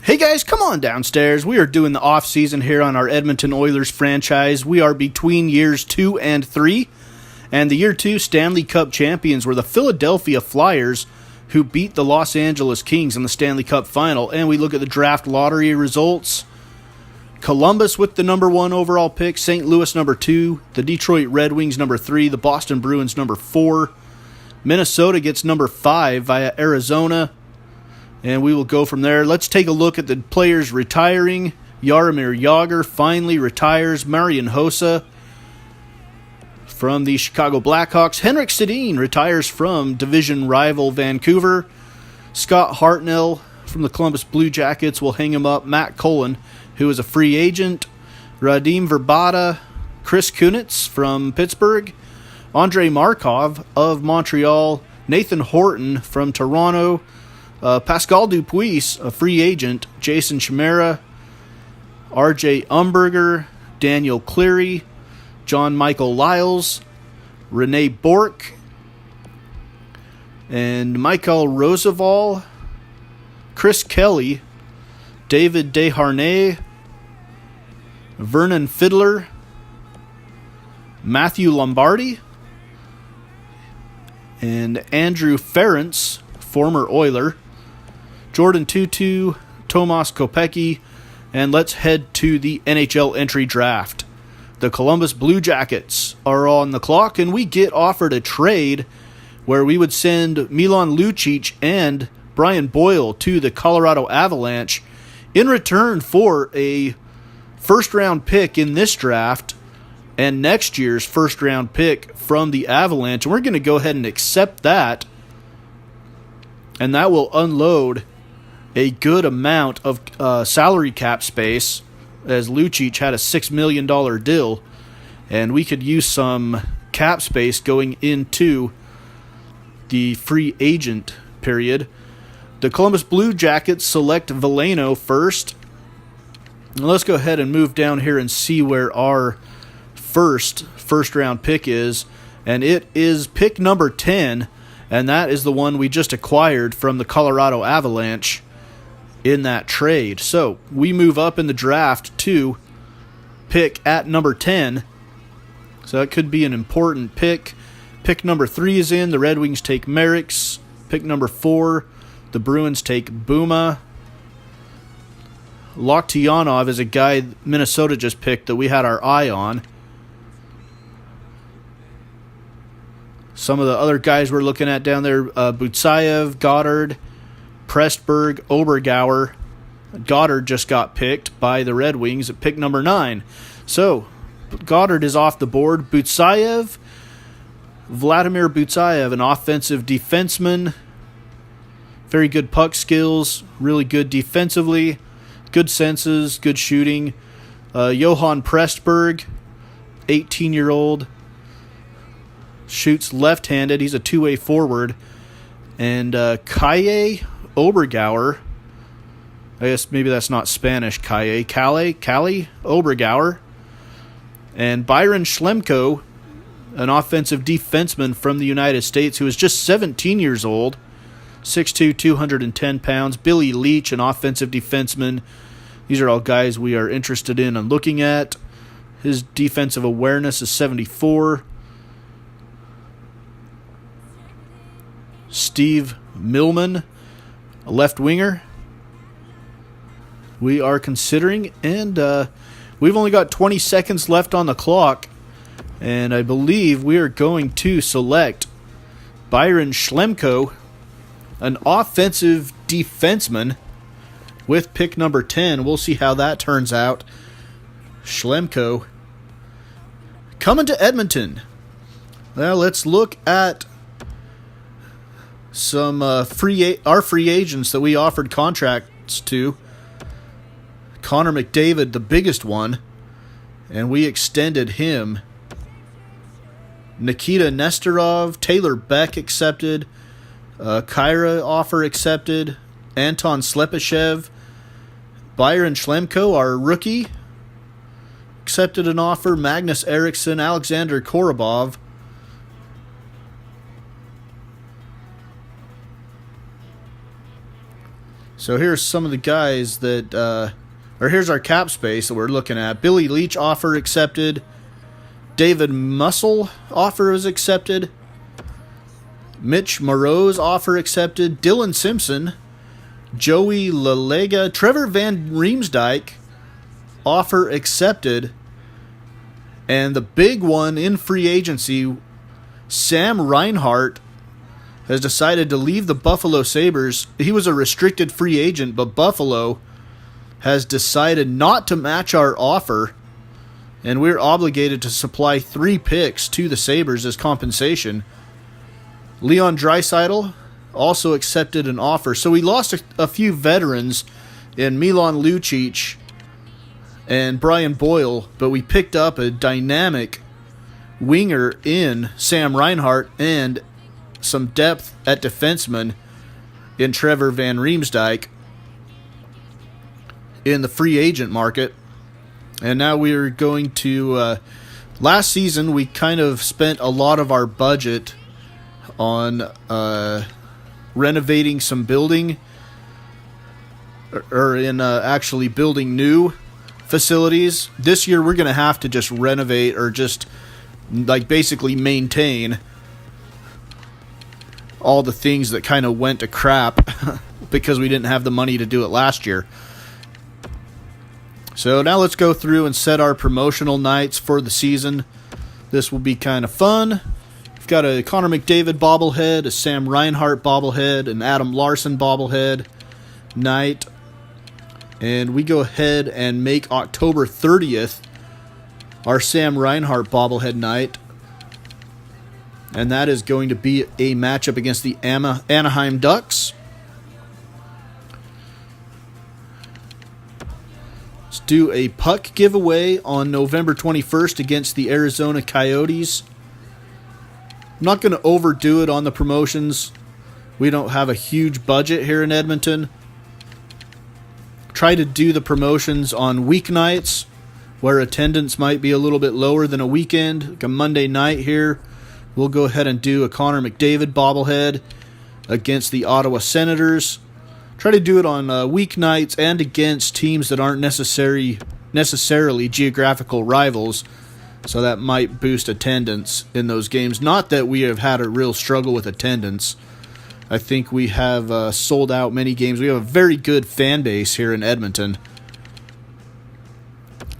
Hey guys, come on downstairs. We are doing the off season here on our Edmonton Oilers franchise. We are between years 2 and 3. And the year 2 Stanley Cup champions were the Philadelphia Flyers, who beat the Los Angeles Kings in the Stanley Cup final. And we look at the draft lottery results. Columbus with the number 1 overall pick, St. Louis number 2, the Detroit Red Wings number 3, the Boston Bruins number 4. Minnesota gets number 5 via Arizona. And we will go from there. Let's take a look at the players retiring. Jaromir Jagr finally retires. Marian Hossa from the Chicago Blackhawks. Henrik Sedin retires from division rival Vancouver. Scott Hartnell from the Columbus Blue Jackets will hang him up. Matt Cullen, who is a free agent. Radim Verbata. Chris Kunitz from Pittsburgh. Andrei Markov of Montreal. Nathan Horton from Toronto. Pascal Dupuis, a free agent. Jason Chimera. R.J. Umberger. Daniel Cleary. John Michael Lyles. Rene Bourque. And Michael Roosevelt. Chris Kelly. David Desharnais. Vernon Fiddler. Matthew Lombardi. And Andrew Ference, former Oiler. Jordan Tutu, Tomas Kopecky, and let's head to the NHL entry draft. The Columbus Blue Jackets are on the clock, and we get offered a trade where we would send Milan Lucic and Brian Boyle to the Colorado Avalanche in return for a first-round pick in this draft and next year's first-round pick from the Avalanche. And we're going to go ahead and accept that, and that will unload a good amount of salary cap space, as Lucic had a $6 million deal, and we could use some cap space going into the free agent period. The Columbus Blue Jackets select Veleno first. Now let's go ahead and move down here and see where our first round pick is, and it is pick number 10, and that is the one we just acquired from the Colorado Avalanche in that trade. So we move up in the draft to pick at number 10. So that could be an important pick. Pick number 3 is in. The Red Wings take Merrickx. Pick number 4, the Bruins take Buma. Loktionov is a guy Minnesota just picked that we had our eye on. Some of the other guys we're looking at down there, Butsayev, Goddard, Prestberg, Obergauer. Goddard just got picked by the Red Wings at pick number 9. So, Goddard is off the board. Butsayev, Vladimir Butsayev, an offensive defenseman. Very good puck skills, really good defensively, good senses, good shooting. Johan Prestberg, 18-year-old, shoots left-handed. He's a two-way forward. And Kaye Obergauer, I guess maybe that's not Spanish, Kalle Obergauer. And Byron Schlemko, an offensive defenseman from the United States who is just 17 years old, 6'2", 210 pounds. Billy Leach, an offensive defenseman. These are all guys we are interested in and looking at. His defensive awareness is 74. Steve Millman, a left winger, we are considering, and we've only got 20 seconds left on the clock, and I believe we are going to select Byron Schlemko, an offensive defenseman, with pick number 10. We'll see how that turns out. Schlemko coming to Edmonton. Now let's look at some free agents that we offered contracts to. Connor McDavid, the biggest one, and we extended him. Nikita Nesterov, Taylor Beck accepted. Kyra offer accepted. Anton Slepyshev. Byron Schlemko, our rookie, accepted an offer. Magnus Eriksson, Alexander Korobov. So here's some of the guys that, or here's our cap space that we're looking at. Billy Leach offer accepted. David Mussel offer was accepted. Mitch Moreau's offer accepted. Dylan Simpson, Joey LaLega, Trevor Van Riemsdyk offer accepted. And the big one in free agency, Sam Reinhart has decided to leave the Buffalo Sabres. He was a restricted free agent, but Buffalo has decided not to match our offer, and we're obligated to supply 3 picks to the Sabres as compensation. Leon Draisaitl also accepted an offer. So we lost a few veterans in Milan Lucic and Brian Boyle, but we picked up a dynamic winger in Sam Reinhart and some depth at defenseman in Trevor Van Riemsdyk in the free agent market. And now we're going to... last season, we kind of spent a lot of our budget on renovating some building, or in actually building new facilities. This year, we're going to have to just renovate, or just like basically maintain all the things that kind of went to crap because we didn't have the money to do it last year. So now let's go through and set our promotional nights for the season. This will be kind of fun. We've got a Connor McDavid bobblehead, a Sam Reinhart bobblehead, an Adam Larson bobblehead night. And we go ahead and make October 30th our Sam Reinhart bobblehead night. And that is going to be a matchup against the Anaheim Ducks. Let's do a puck giveaway on November 21st against the Arizona Coyotes. I'm not going to overdo it on the promotions. We don't have a huge budget here in Edmonton. Try to do the promotions on weeknights where attendance might be a little bit lower than a weekend, like a Monday night here. We'll go ahead and do a Connor McDavid bobblehead against the Ottawa Senators. Try to do it on weeknights and against teams that aren't necessarily geographical rivals, so that might boost attendance in those games. Not that we have had a real struggle with attendance. I think we have sold out many games. We have a very good fan base here in Edmonton.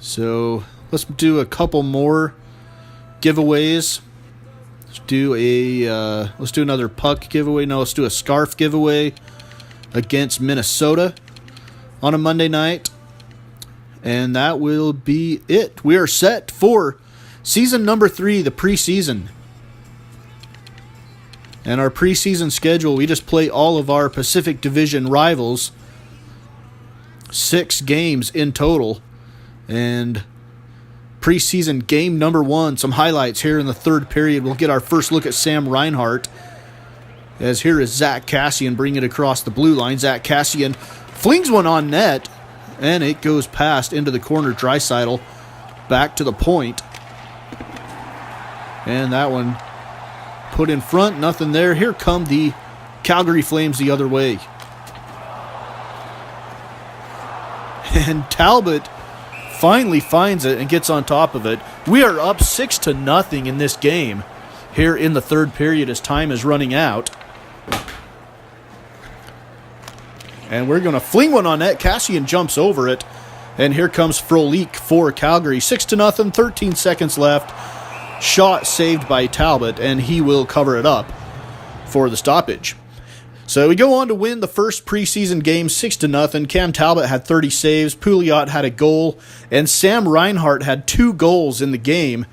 So let's do a couple more giveaways. Let's do another puck giveaway. No, let's do a scarf giveaway against Minnesota on a Monday night. And that will be it. We are set for season number 3, the preseason. And our preseason schedule, we just play all of our Pacific Division rivals. 6 games in total. And preseason game number 1, some highlights here in the third period. We'll get our first look at Sam Reinhart, as here is Zach Kassian bringing it across the blue line. Zach Kassian flings one on net, and it goes past into the corner. Draisaitl back to the point. And that one put in front, nothing there. Here come the Calgary Flames the other way. And Talbot finally finds it and gets on top of it. We are up 6-0 in this game here in the third period as time is running out. And we're going to fling one on net. Kassian jumps over it. And here comes Frolik for Calgary. 6-0, 13 seconds left. Shot saved by Talbot, and he will cover it up for the stoppage. So we go on to win the first preseason game 6-0. Cam Talbot had 30 saves, Pouliot had a goal, and Sam Reinhart had 2 goals in the game.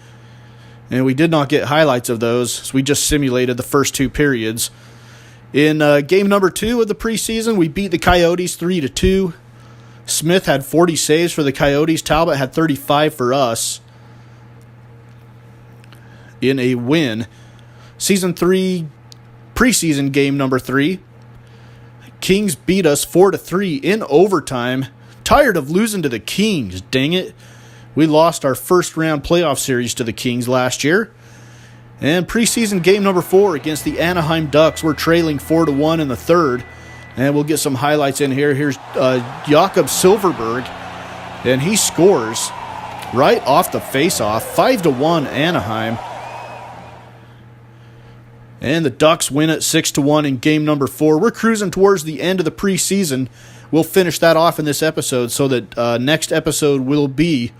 And we did not get highlights of those, so we just simulated the first 2 periods. In game number 2 of the preseason, we beat the Coyotes 3-2. Smith had 40 saves for the Coyotes. Talbot had 35 for us in a win. Season 3, preseason game number 3. Kings beat us 4-3 in overtime. Tired of losing to the Kings, dang it. We lost our first round playoff series to the Kings last year. And preseason game number 4 against the Anaheim Ducks. We're trailing 4-1 in the third. And we'll get some highlights in here. Here's Jakob Silverberg, and he scores right off the face-off, 5-1 Anaheim. And the Ducks win at 6-1 in game number 4. We're cruising towards the end of the preseason. We'll finish that off in this episode, so that next episode will be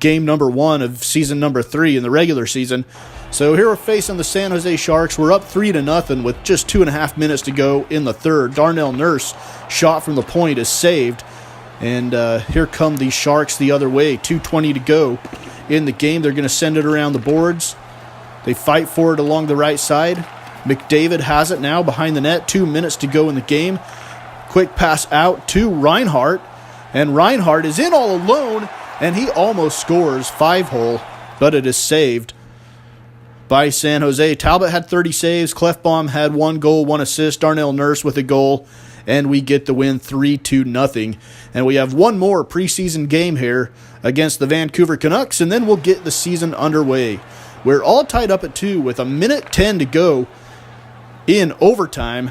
game number 1 of season number 3 in the regular season. So here we're facing the San Jose Sharks. We're up 3-0 with just 2.5 minutes to go in the third. Darnell Nurse shot from the point is saved. And here come the Sharks the other way. 2:20 to go in the game. They're going to send it around the boards. They fight for it along the right side. McDavid has it now behind the net. 2 minutes to go in the game. Quick pass out to Reinhart. And Reinhart is in all alone. And he almost scores 5-hole. But it is saved by San Jose. Talbot had 30 saves. Clefbaum had 1 goal, 1 assist. Darnell Nurse with a goal. And we get the win 3-0. And we have one more preseason game here against the Vancouver Canucks. And then we'll get the season underway. We're all tied up at 2 with 1:10 to go in overtime.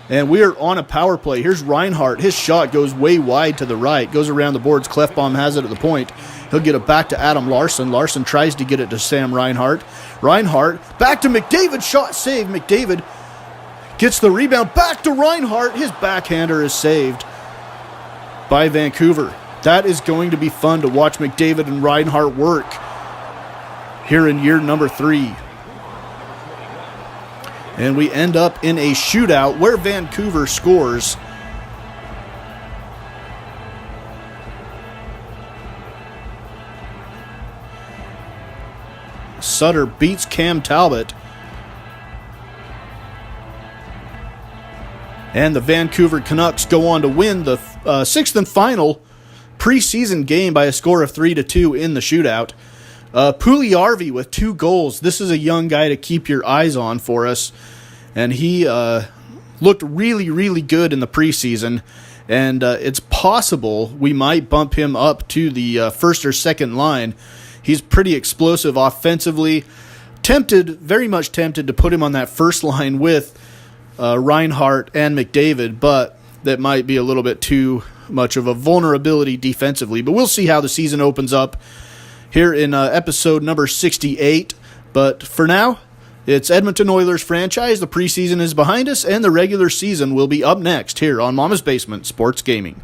And we're on a power play. Here's Reinhart. His shot goes way wide to the right. Goes around the boards. Clefbaum has it at the point. He'll get it back to Adam Larson. Larson tries to get it to Sam Reinhart. Reinhart back to McDavid. Shot saved. McDavid gets the rebound. Back to Reinhart. His backhander is saved by Vancouver. That is going to be fun to watch McDavid and Reinhart work here in year number 3. And we end up in a shootout where Vancouver scores. Sutter beats Cam Talbot. And the Vancouver Canucks go on to win the 6th and final preseason game by a score of 3-2 in the shootout. Puljujärvi with 2 goals. This is a young guy to keep your eyes on for us. And he looked really, really good in the preseason. And it's possible we might bump him up to the first or second line. He's pretty explosive offensively. Very much tempted to put him on that first line with Reinhart and McDavid. But that might be a little bit too much of a vulnerability defensively. But we'll see how the season opens up here in episode number 68. But for now, it's Edmonton Oilers franchise. The preseason is behind us, and the regular season will be up next here on Mama's Basement Sports Gaming.